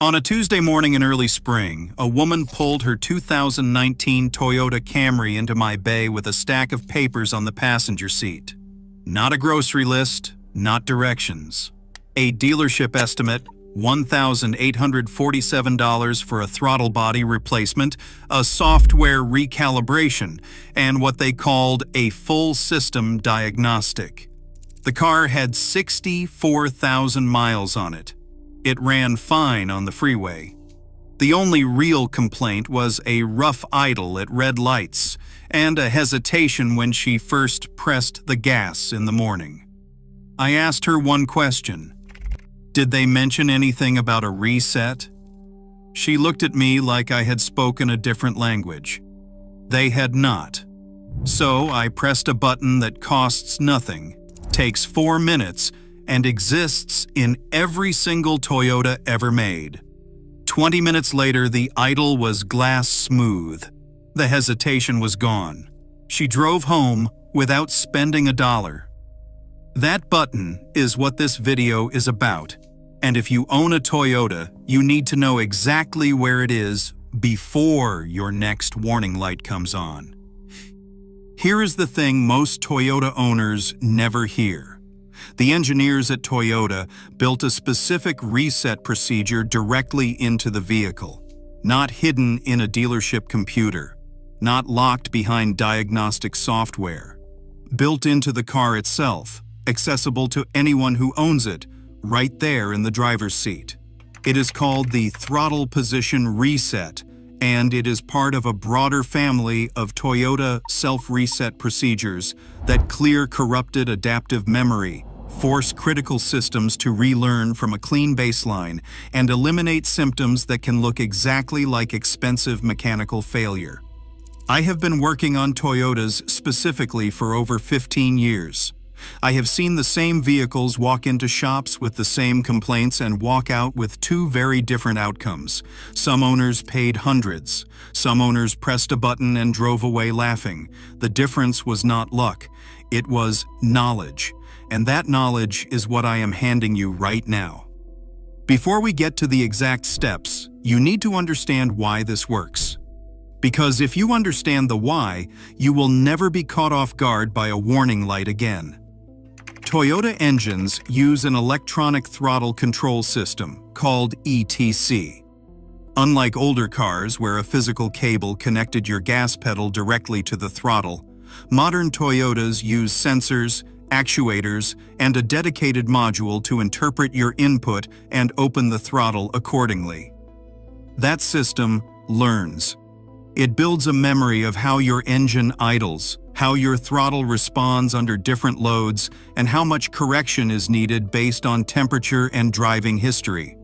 On a Tuesday morning in early spring, a woman pulled her 2019 Toyota Camry into my bay with a stack of papers on the passenger seat. Not a grocery list, not directions. A dealership estimate, $1,847 for a throttle body replacement, a software recalibration, and what they called a full system diagnostic. The car had 64,000 miles on it. It ran fine on the freeway. The only real complaint was a rough idle at red lights and a hesitation when she first pressed the gas in the morning. I asked her one question. Did they mention anything about a reset? She looked at me like I had spoken a different language. They had not. So I pressed a button that costs nothing, takes 4 minutes, and exists in every single Toyota ever made. 20 minutes later, the idle was glass smooth. The hesitation was gone. She drove home without spending $1. That button is what this video is about. And if you own a Toyota, you need to know exactly where it is before your next warning light comes on. Here is the thing most Toyota owners never hear. The engineers at Toyota built a specific reset procedure directly into the vehicle, not hidden in a dealership computer, not locked behind diagnostic software. Built into the car itself, accessible to anyone who owns it, right there in the driver's seat. It is called the Throttle Position Reset, and it is part of a broader family of Toyota self-reset procedures that clear corrupted adaptive memory, force critical systems to relearn from a clean baseline, and eliminate symptoms that can look exactly like expensive mechanical failure. I have been working on Toyotas specifically for over 15 years. I have seen the same vehicles walk into shops with the same complaints and walk out with two very different outcomes. Some owners paid hundreds. Some owners pressed a button and drove away laughing. The difference was not luck. It was knowledge. And that knowledge is what I am handing you right now. Before we get to the exact steps, you need to understand why this works. Because if you understand the why, you will never be caught off guard by a warning light again. Toyota engines use an electronic throttle control system called ETC. Unlike older cars where a physical cable connected your gas pedal directly to the throttle, modern Toyotas use sensors, actuators, and a dedicated module to interpret your input and open the throttle accordingly. That system learns. It builds a memory of how your engine idles, how your throttle responds under different loads, and how much correction is needed based on temperature and driving history.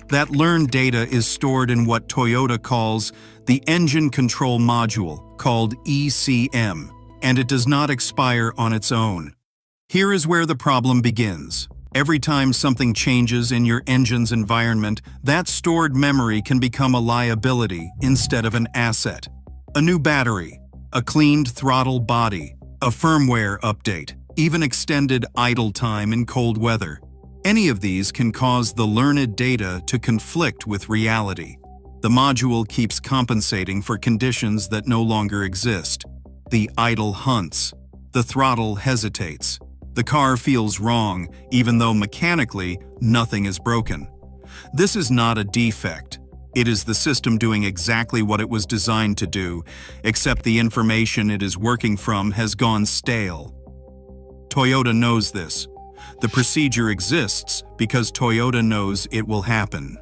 That learned data is stored in what Toyota calls the Engine Control Module, called ECM, and it does not expire on its own. Here is where the problem begins. Every time something changes in your engine's environment, that stored memory can become a liability instead of an asset. A new battery, a cleaned throttle body, a firmware update, even extended idle time in cold weather. Any of these can cause the learned data to conflict with reality. The module keeps compensating for conditions that no longer exist. The idle hunts. The throttle hesitates. The car feels wrong, even though mechanically nothing is broken. This is not a defect. It is the system doing exactly what it was designed to do, except the information it is working from has gone stale. Toyota knows this. The procedure exists because Toyota knows it will happen.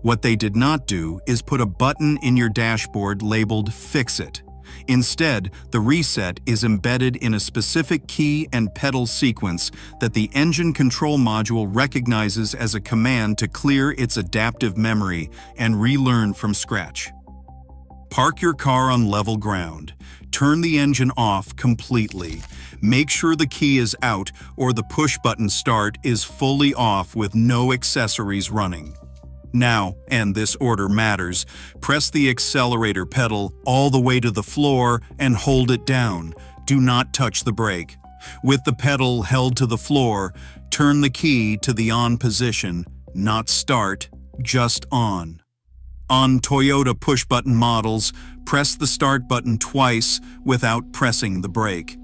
What they did not do is put a button in your dashboard labeled "Fix It." Instead, the reset is embedded in a specific key and pedal sequence that the engine control module recognizes as a command to clear its adaptive memory and relearn from scratch. Park your car on level ground. Turn the engine off completely. Make sure the key is out or the push-button start is fully off with no accessories running. Now, and this order matters, press the accelerator pedal all the way to the floor and hold it down. Do not touch the brake. With the pedal held to the floor, turn the key to the on position, not start, just on. On Toyota push-button models, press the start button twice without pressing the brake.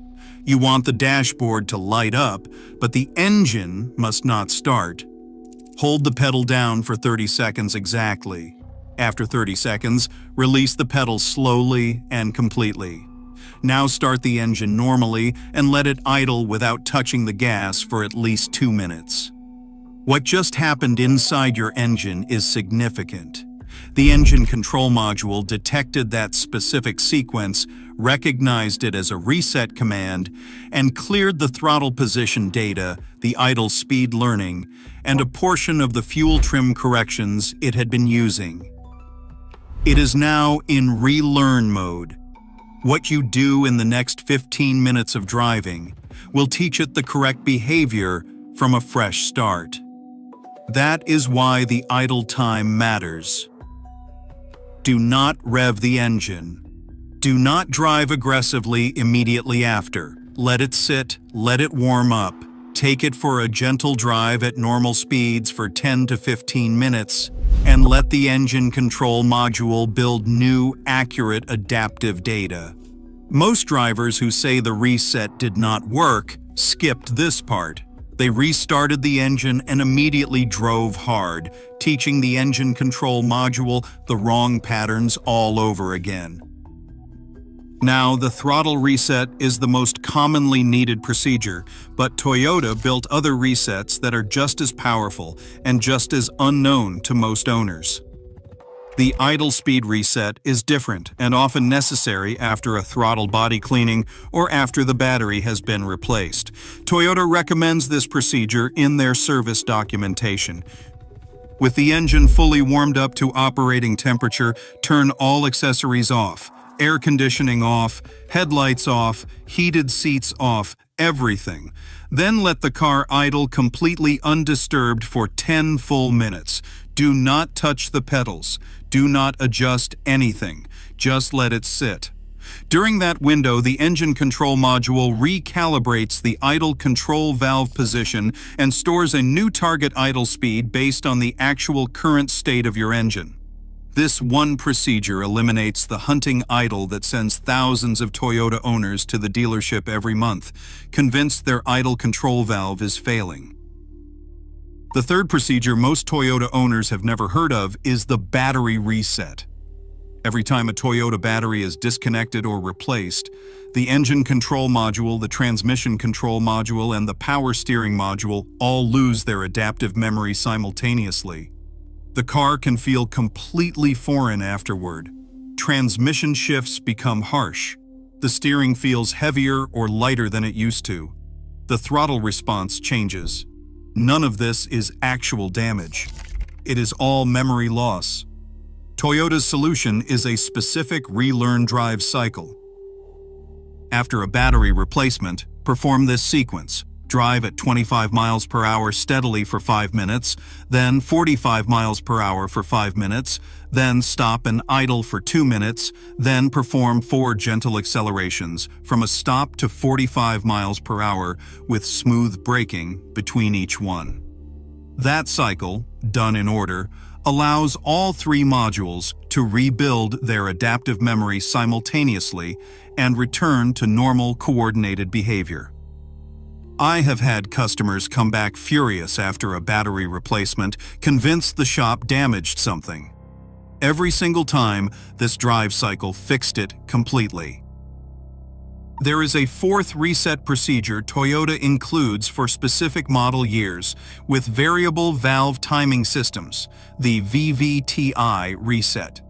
You want the dashboard to light up, but the engine must not start. Hold the pedal down for 30 seconds exactly. After 30 seconds, release the pedal slowly and completely. Now start the engine normally and let it idle without touching the gas for at least 2 minutes. What just happened inside your engine is significant. The engine control module detected that specific sequence, recognized it as a reset command, and cleared the throttle position data, the idle speed learning, and a portion of the fuel trim corrections it had been using. It is now in relearn mode. What you do in the next 15 minutes of driving will teach it the correct behavior from a fresh start. That is why the idle time matters. Do not rev the engine. Do not drive aggressively immediately after. Let it sit, let it warm up. Take it for a gentle drive at normal speeds for 10 to 15 minutes, and let the engine control module build new, accurate adaptive data. Most drivers who say the reset did not work skipped this part. They restarted the engine and immediately drove hard, teaching the engine control module the wrong patterns all over again. Now, the throttle reset is the most commonly needed procedure, but Toyota built other resets that are just as powerful and just as unknown to most owners. The idle speed reset is different and often necessary after a throttle body cleaning or after the battery has been replaced. Toyota recommends this procedure in their service documentation. With the engine fully warmed up to operating temperature, turn all accessories off. Air conditioning off, headlights off, heated seats off, everything. Then let the car idle completely undisturbed for 10 full minutes. Do not touch the pedals. Do not adjust anything. Just let it sit. During that window, the engine control module recalibrates the idle control valve position and stores a new target idle speed based on the actual current state of your engine. This one procedure eliminates the hunting idle that sends thousands of Toyota owners to the dealership every month, convinced their idle control valve is failing. The third procedure most Toyota owners have never heard of is the battery reset. Every time a Toyota battery is disconnected or replaced, the engine control module, the transmission control module, and the power steering module all lose their adaptive memory simultaneously. The car can feel completely foreign afterward. Transmission shifts become harsh. The steering feels heavier or lighter than it used to. The throttle response changes. None of this is actual damage. It is all memory loss. Toyota's solution is a specific relearn drive cycle. After a battery replacement, perform this sequence. Drive at 25 miles per hour steadily for 5 minutes, then 45 miles per hour for 5 minutes, then stop and idle for 2 minutes, then perform 4 gentle accelerations from a stop to 45 miles per hour with smooth braking between each one. That cycle, done in order, allows all 3 modules to rebuild their adaptive memory simultaneously and return to normal coordinated behavior. I have had customers come back furious after a battery replacement, convinced the shop damaged something. Every single time, this drive cycle fixed it completely. There is a fourth reset procedure Toyota includes for specific model years with variable valve timing systems, the VVT-i reset.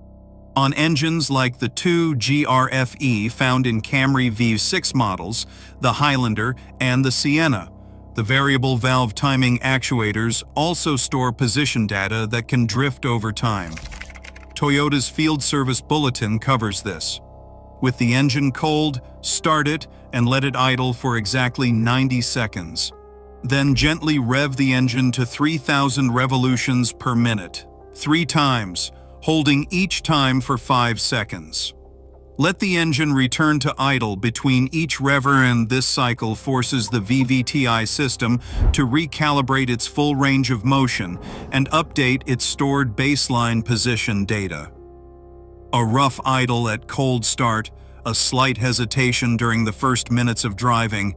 On engines like the 2GRFE found in Camry V6 models, the Highlander, and the Sienna, the variable valve timing actuators also store position data that can drift over time. Toyota's field service bulletin covers this. With the engine cold, start it and let it idle for exactly 90 seconds. Then gently rev the engine to 3,000 revolutions per minute, 3 times, holding each time for 5 seconds. Let the engine return to idle between each rever, and this cycle forces the VVT-i system to recalibrate its full range of motion and update its stored baseline position data. A rough idle at cold start, a slight hesitation during the first minutes of driving,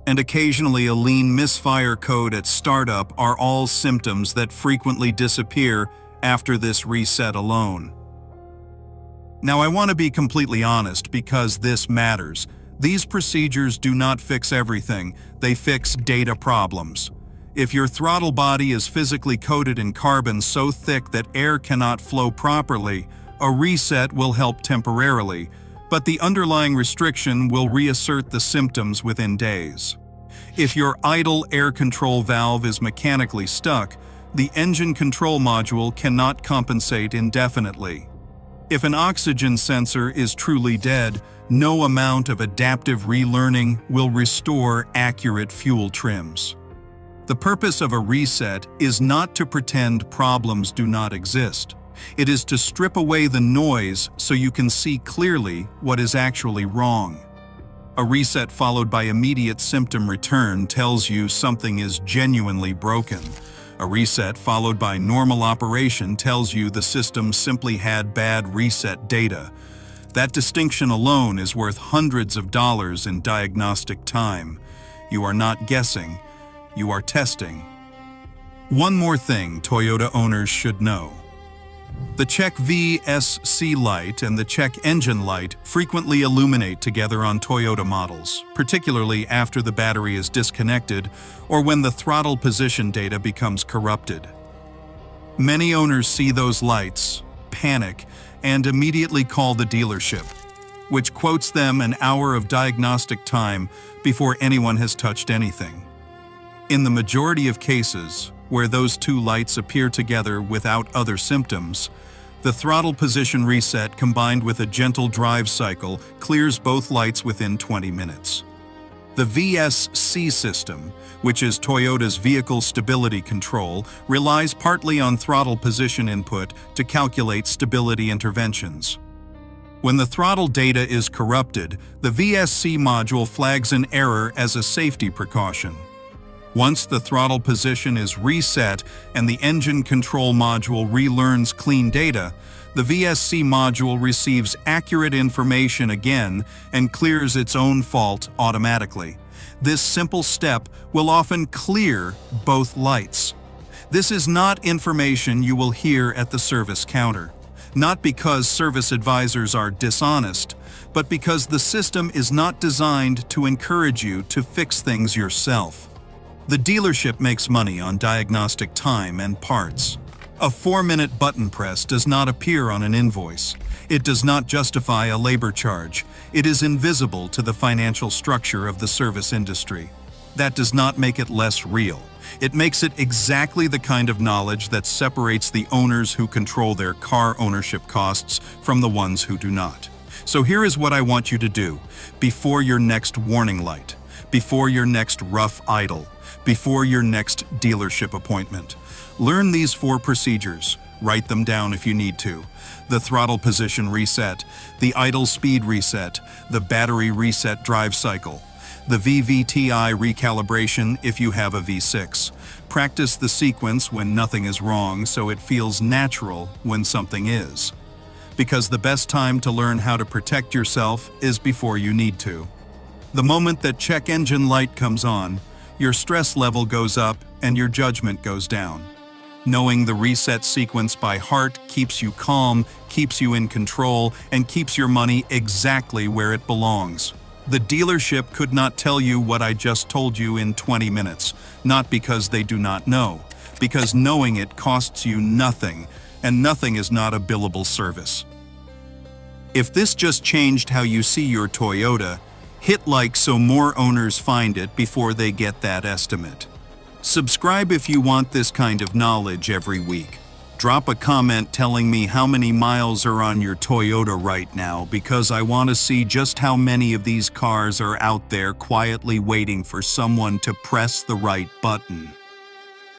and occasionally a lean misfire code at startup are all symptoms that frequently disappear after this reset alone. Now, I want to be completely honest because this matters. These procedures do not fix everything, they fix data problems. If your throttle body is physically coated in carbon so thick that air cannot flow properly, a reset will help temporarily, but the underlying restriction will reassert the symptoms within days. If your idle air control valve is mechanically stuck, the engine control module cannot compensate indefinitely. If an oxygen sensor is truly dead, no amount of adaptive relearning will restore accurate fuel trims. The purpose of a reset is not to pretend problems do not exist. It is to strip away the noise so you can see clearly what is actually wrong. A reset followed by immediate symptom return tells you something is genuinely broken. A reset followed by normal operation tells you the system simply had bad reset data. That distinction alone is worth hundreds of dollars in diagnostic time. You are not guessing, you are testing. One more thing Toyota owners should know. The check VSC light and the check engine light frequently illuminate together on Toyota models, particularly after the battery is disconnected or when the throttle position data becomes corrupted. Many owners see those lights, panic, and immediately call the dealership, which quotes them an hour of diagnostic time before anyone has touched anything. In the majority of cases, where those two lights appear together without other symptoms, the throttle position reset combined with a gentle drive cycle clears both lights within 20 minutes. The VSC system, which is Toyota's vehicle stability control, relies partly on throttle position input to calculate stability interventions. When the throttle data is corrupted, the VSC module flags an error as a safety precaution. Once the throttle position is reset and the engine control module relearns clean data, the VSC module receives accurate information again and clears its own fault automatically. This simple step will often clear both lights. This is not information you will hear at the service counter, not because service advisors are dishonest, but because the system is not designed to encourage you to fix things yourself. The dealership makes money on diagnostic time and parts. A 4-minute button press does not appear on an invoice. It does not justify a labor charge. It is invisible to the financial structure of the service industry. That does not make it less real. It makes it exactly the kind of knowledge that separates the owners who control their car ownership costs from the ones who do not. So here is what I want you to do before your next warning light, before your next rough idle, before your next dealership appointment. Learn these 4 procedures. Write them down if you need to. The throttle position reset, the idle speed reset, the battery reset drive cycle, the VVT-i recalibration if you have a V6. Practice the sequence when nothing is wrong so it feels natural when something is. Because the best time to learn how to protect yourself is before you need to. The moment that check engine light comes on, your stress level goes up and your judgment goes down. Knowing the reset sequence by heart keeps you calm, keeps you in control, and keeps your money exactly where it belongs. The dealership could not tell you what I just told you in 20 minutes, not because they do not know, because knowing it costs you nothing, and nothing is not a billable service. If this just changed how you see your Toyota, hit like so more owners find it before they get that estimate. Subscribe if you want this kind of knowledge every week. Drop a comment telling me how many miles are on your Toyota right now because I want to see just how many of these cars are out there quietly waiting for someone to press the right button.